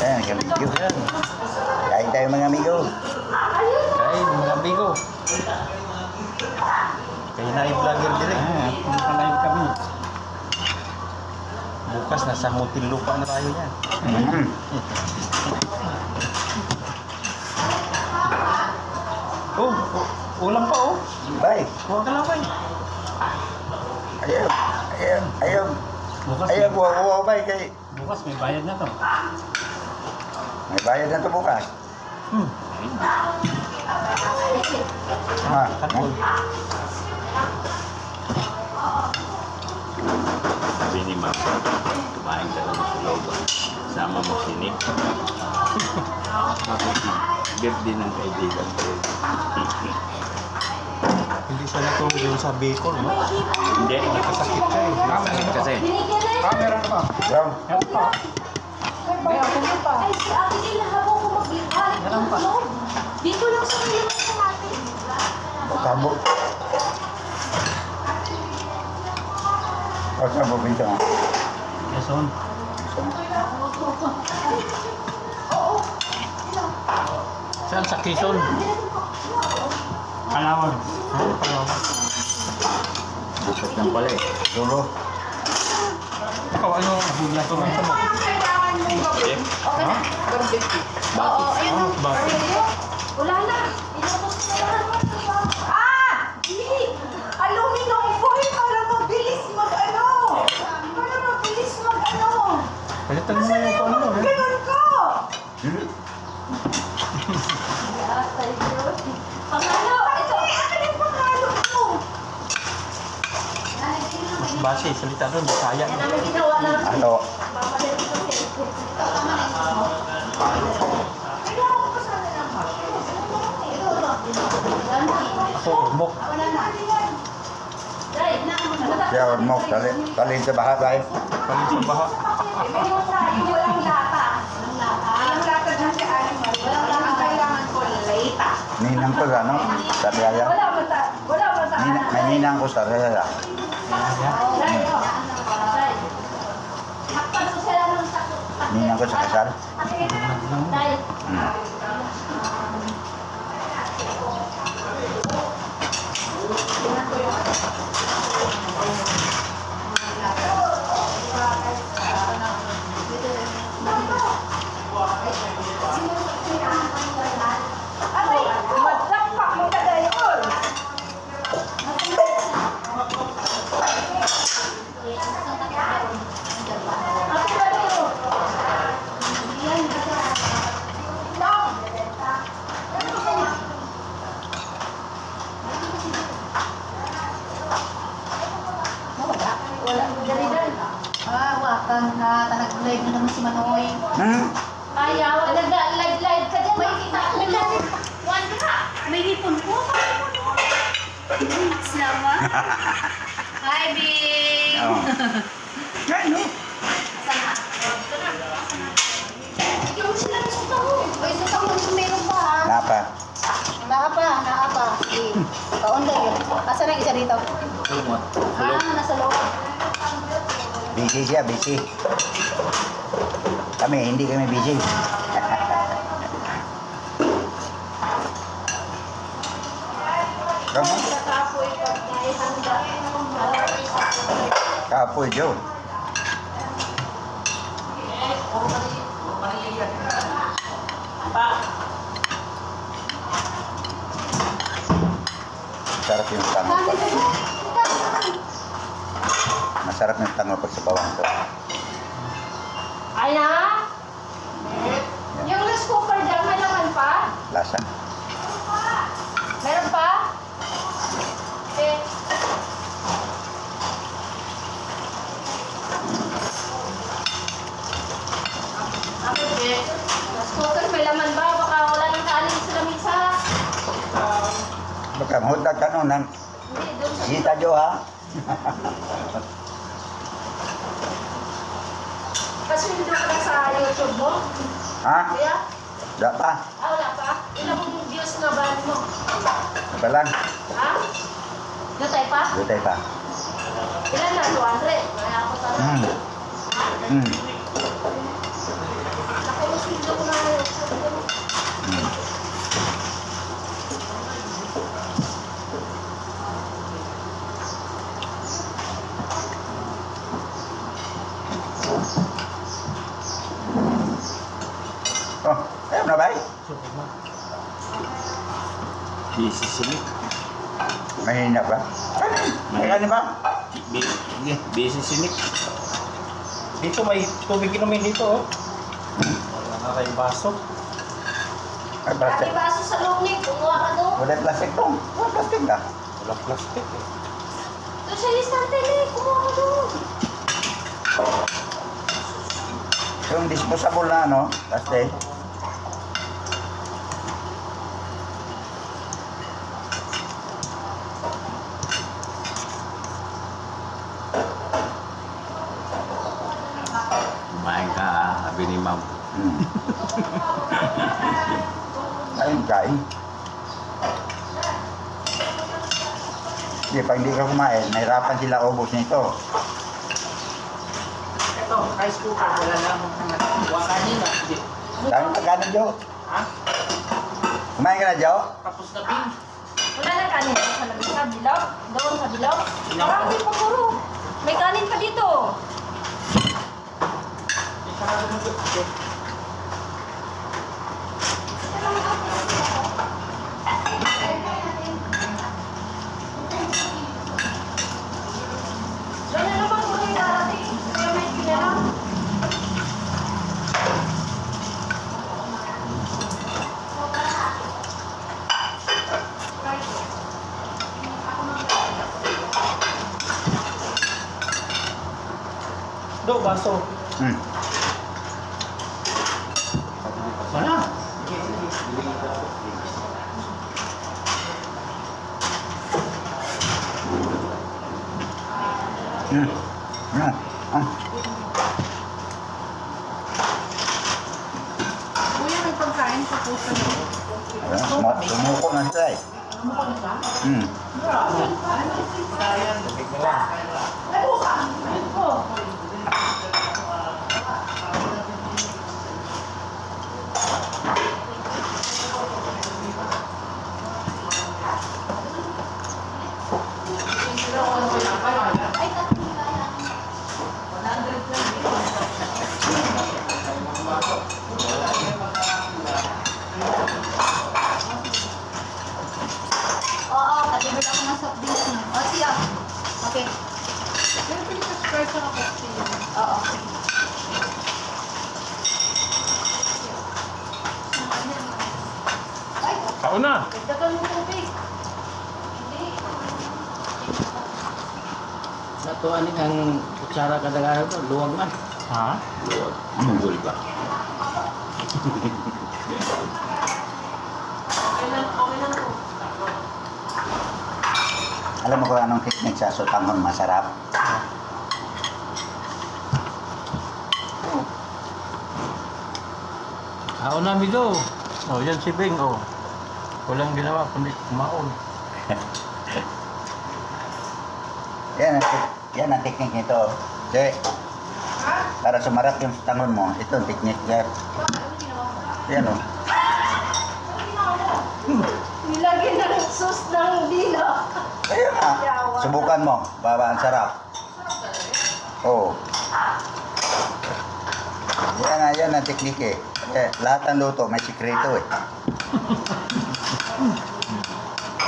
Ayan, kamigyo. Kain tayo mga amigo. Kain, mga amigo. Kayo na yung vlogger din eh. Nakalive kami. Bukas nasa Muntinlupa na tayo yan. Oh, ulam pa oh. Bye. Huwag ka lang bay. Ayaw. Bukas, Ayaw, buwa bye kay. bukas may bayad na to. May bayad na to bukas. Katol. Sabi ni Mama, kumain ka lang sa loob. Sama mo sinig. Birthday ng kaibigan ko. Hindi siya natulog doon sa Bicol, no? Hindi, Nakasakit siya eh. nakasakit kasi. Meron ka ba? Brown. Meron pa. May ako na pa. Ay, si Ate Gil, habang ko magbalik Meron pa. dito lang sa kailangan natin. Kabo. Kabo pinto. Quezon. Saan sa Quezon? Palawan. Palawan. Bukas lang pala eh. Duro. Ikaw ano? Bugla to lang mo. Eh, Ha? Oo, ayun Ah, ang bakit? wala na. Inapos na yan. Di! Aluminum foil para mabilis mag-ano. Para mabilis mag-ano. Palitan mo na yung ano eh. Ganun ko! Pangalo! Ito! Akin yung pangalo ko! Mas base, salita doon, Bisaya. Yan namin ginawa na. Ano? Papalit ko sa cellphone. Kailangan ko sana ng Ako, Ormoc. wala na. Right, na ako na. Kaya mo, talin sa baha tayo. Palit sa baha. Meron tayo, walang lata. Walang lata dyan si Aling Marie. Walang lata. Ang kailangan ko, lata. Ninang ko sa ano? Sa Raya. Wala mata. Wala mata. May ninang ko sa Raya. Yan. Right, oh. Right. Hakpan ko sila ng sakto. Ninang ko sa kasal. Right. Atay, madampak mo ka dayon. Ate, balik mo. Wala. Dalidan. Wakan na, tanag-live na naman si Manoy. Ayaw, live ka dyan. May kita ko na. One ka. May hipon ko. Sama. Hi, Bing. Oo. Ano? Sana. Ikaw sila sa taho. Ay, sa taon kung meron pa ha. Napa. Naapa. Eh, kaon na yun. Asa na isa dito? Nasa loob. Busy siya, busy. Kami, hindi kami busy. Kamu? Sa kapoy pag naihanda. Kapoy, Joe. Masarap yung tango pag. Masarap yung tango pag sa bawang ko. Ay na? Yung rice cooker dyan, may laman pa? Lasa. Meron pa? Eh. Bakit eh? Rice cooker, may laman ba? Baka wala nang kanin sa lamisa. Baka mahutag ka nun, Hindi, doon sa... Sita Jo ha? Kasi hindi ka na sa YouTube mo. Ha? Kaya? Da pa? Wala pa? Ilang views na ba mo? Apa lang? Ha? Lutay pa? Dutay pa. Ilan na? 200? Kaya ako talaga. Hmm. Hmm. Nakulos yung Oh, ayaw na ba? Busy Mahina ba? May ano ba? Busy sinik. Dito may tubig inumin dito, oh. Wala na tayong baso. Ay, Dati plastic. baso sa lungig, kumuha ka doon. Wala plastic dong. Wala plastic na. Walang plastic, eh. Doon sa istante eh, kumuha ka doon. Yung disposable na ano, plastic. Kumain ka ha, sabi ni ma'am. Hmm. Ayun, kain. Hindi, pag hindi ka kumain, nahirapan sila ubos nito. Ito, rice cooker, wala lang naman. Kanina, hindi. Kain ka kanin, Jo. Ha? Kumain ka na, Jo? Tapos na bin. Wala na kanin sa lamesa, dilaw. Doon sa dilaw. Dilaw. Marami pa puro. May kanin pa dito. Isa ka lumagod. Okay. Doon na naman kung may darating. Kaya may kinalang. Do, baso. Hmm. Sana. Hmm. Hmm. Ah. Kuya, may pagkain sa puso niyo. Ayan, sumuko na sila eh. Hmm. Tubig na lang. Ay, tatlo na yan. Oo, katibig ako ng soft drinks mo. O, siya. Okay. Pero pinag-subscribe sa kapatid. Oo. Ay, Kaon na. Dagdagan mo tubig. hindi. Nato ani ang kutsara kadaghan to, luwag man. Ha? Luwag. Tunggol ba? Okay lang po. Alam mo kung anong technique sa sotanghon masarap? Kaon na, amigo. Oh, yan si Bing, oh. Walang ginawa, kundi kumaon. Yan ang technique nito. Kasi, para sumarap yung sotanghon mo, ito ang technique yan. Yan o. Nilagyan na ng sauce ng dila. Ayun nga. Subukan mo. Baba, ang sarap. Oo. Yan ang technique eh. Kasi lahat ng luto may sikreto eh.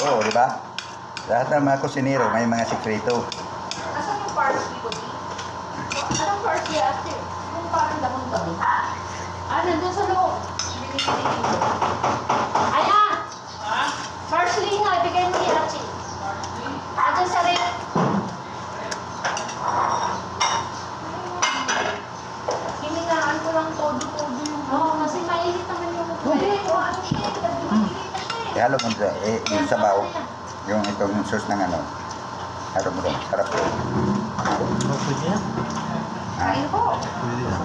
Oo, di ba? Lahat ng mga kusinero may mga sikreto. Asan yung parsley ko, Di? Anong parsley ate? Yung parang dahon-dahon. Nandun sa loob. Ayan! Parsley nga, ibigay mo ni ate. Andun sa rin. Hiningaan ko lang todo-todo yung... Oo, kasi mainit naman yung... Hindi, ang init. Nagbibilit na siya eh. Ihalo mo dito. Yung sabaw. Yung itong sauce ng ano. Halo mo doon. Sarap yun. Oh, pwede yan. Kain po. Pwede yan.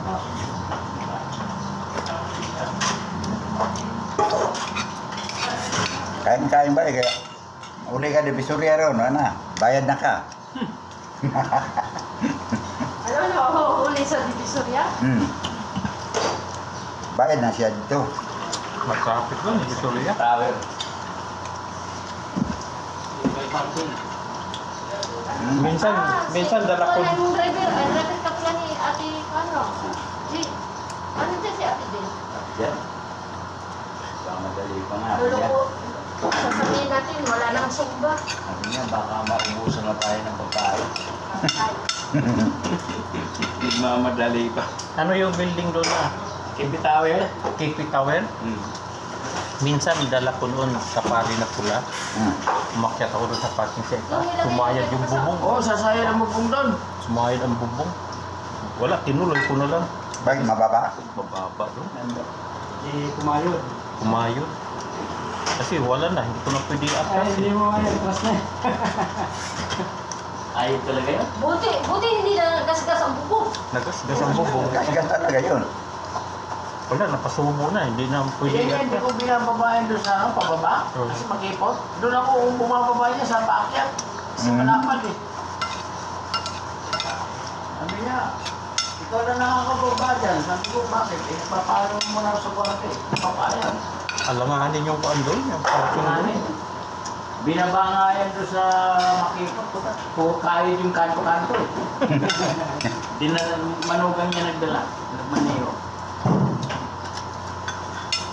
Kain-kain ba eh. Kaya uli ka di Visoria ron. Ano? Bayad na ka. Alam na, huli sa Divisoria. Hmm. Bayad na siya dito. Matraffic doon, hindi tuloy yan. Tower. Minsan dala ko. Yung driver, driver ka pala ni ate, ano? Si, ano dyan si ate din? Yan. Madali pa nga. Luloko. Sasabihin natin, wala nang sumba. Sabi niya, baka maubusan na tayo ng pagkain. Mamadali pa. Ano yung building doon na? Kipi Tower? KP Tower? Minsan dala ko noon sa pari na pula. Umakyat ako doon sa parking set. Sumayad yung bubong. Oo, sasaya na magbong doon. Sumayad ang bubong. Wala, tinuloy ko na lang. Bakit mababa? Bababa doon. Kumayod. Kumayod. Kasi wala na, hindi ko na pwede Ay, hindi atras. mo ngayon, atras na. Ayaw talaga yun? Buti hindi na gasgas ang bubong. Nagasgas ang bubong. Gasgas talaga yun. Wala, napasubo na, hindi na pwede Yan, hindi ko atras. binababayan doon sa pababa. Oo. Kasi mag-ipot. Doon ako bumababa niya sa paakyat. Kasi malapad eh. Sabi niya, ikaw na nakakababa dyan. Sabi ko, bakit? Eh, papalo mo na sa barangay. Papayan. Alanganin yung kuan doon, yung parking doon. Kunanin. Binaba nga yan doon sa makipot. Puro kayo yung kanto-kanto eh. Manugang niya nagdala. Nagmaneho.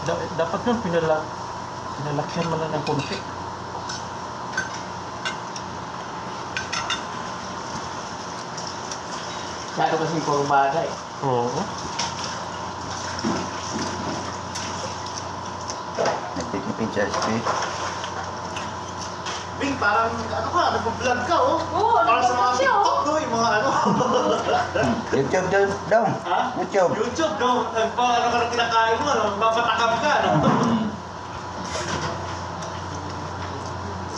Dapat yun, pinalakyan mo lang ng konti. Kaya kasing puro bagay. Oo. Nagtitipid sa speed. Bing, parang ano ka, nag-vlog ka, oh. Oo, Parang sa mga nag-vlog siya, oh. TikTok, no? Yung mga ano. YouTube daw. Ha? YouTube. YouTube, no? Ano ka na kinakain mo, no? Mapatakam ka, no?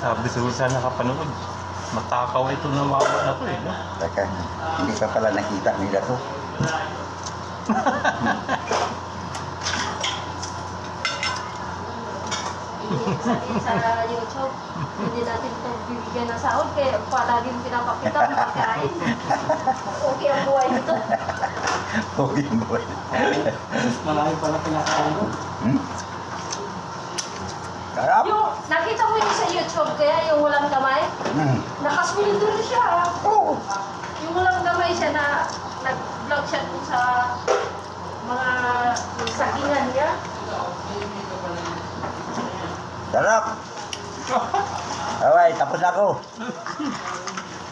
Sabi siguro sana nakapanood. Matakaw ito na mawa na to eh. No? Teka, hindi pa pala nakita nila to. Sa YouTube, hindi natin ito bibigyan ng sahod kaya palaging pinapakita ang pagkain. Okay ang buhay nito. Okay, boy. Malaki pala pinakain ko. Sarap. Yung, nakita mo yun sa YouTube kaya yung walang kamay? Nakasweldo na siya. Oo. Yung walang kamay siya na nag-vlog siya dun sa mga sagingan niya. Sarap. Alright, tapos na ako.